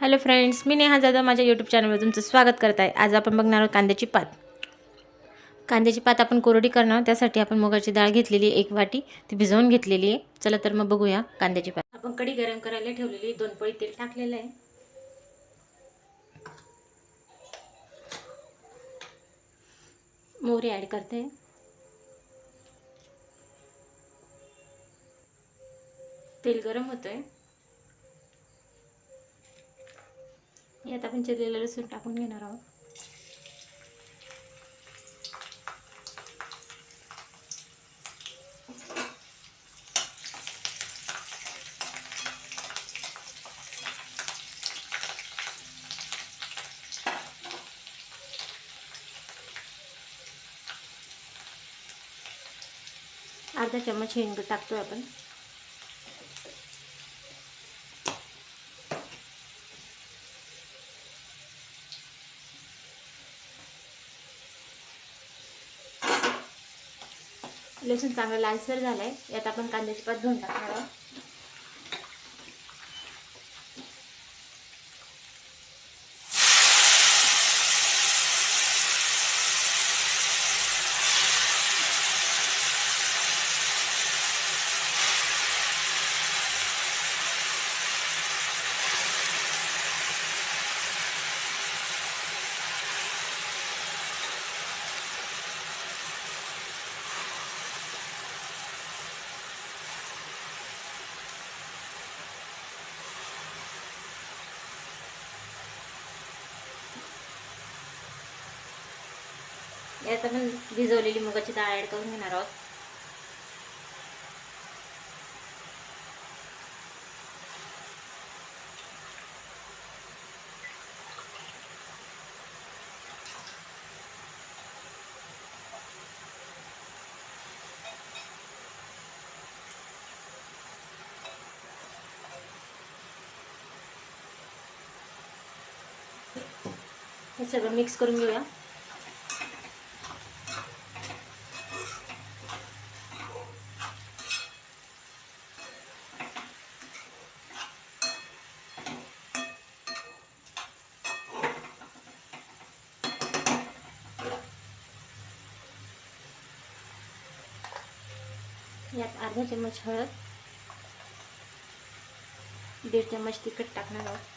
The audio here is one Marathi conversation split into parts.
हॅलो फ्रेंड्स, मी नेहा जाधव माझ्या यूट्यूब चॅनलवर तुमचं स्वागत करत आहे। आज आपण बघणार आहोत कांद्याची पात। कांद्याची पात आपण कोरडी करणार आहोत। त्यासाठी आपण मुगाची डाळ घेतलेली आहे 1 वाटी, ती भिजवून घेतलेली आहे। चला तर मग बघूया कांद्याची पात। आपण कढी गरम करायला ठेवलेली, 2 पळी तेल टाकलेलं आहे। मोहरी ॲड करते। तेल गरम होतंय, यात आपण चिरलेलं लसूण टाकून घेणार आहोत। अर्धा चम्मच हिंग टाकतोय आपण। लसूण चांगला लालसर झालाय, यात आपण कांद्याची पात धुवून टाकणार आहोत। यात आपण भिजवलेली मुगाची डाळ ॲड करून घेणार आहोत। हे सगळं मिक्स करून घेऊया। यात अर्धा चम्मच हळद, 1.5 चम्मच तिखट टाकणार आहोत।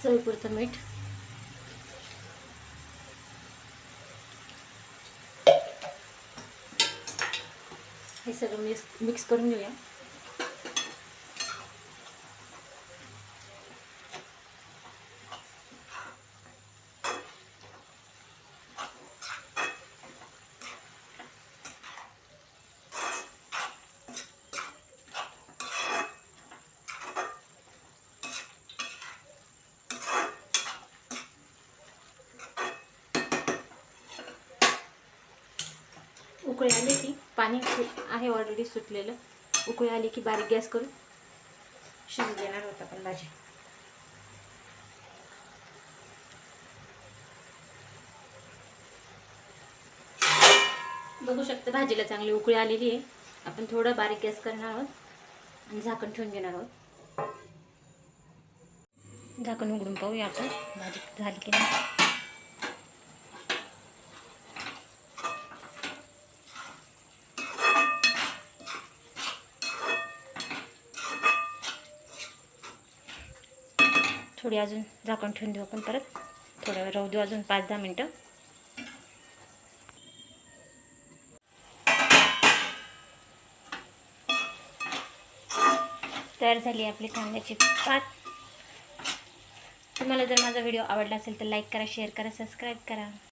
चवीपुरतं मीठ, हे सगळं मिक्स करून घेऊया। उकळी आली की पाणी आहे ऑलरेडी सुटलेलं, उकळी आली की बारीक गॅस करून शिजू देणार आहोत आपण भाजी। बघू शकता भाजीला चांगली उकळी आलेली आहे। आपण थोडं बारीक गॅस करणार आहोत आणि झाकण ठेवून घेणार आहोत। झाकण उघडून पाहूया आपण भाजी झाली की नाही। थोडी अजून झाकण ठेवून देऊ आपण, परत थोडा वेळ राहू देऊ, अजून 5-10 मिनटं। तयार झाली आपली कांद्याची पात। तुम्हाला जर माझा व्हिडिओ आवडला असेल तर लाईक करा, शेअर करा, सबस्क्राईब करा।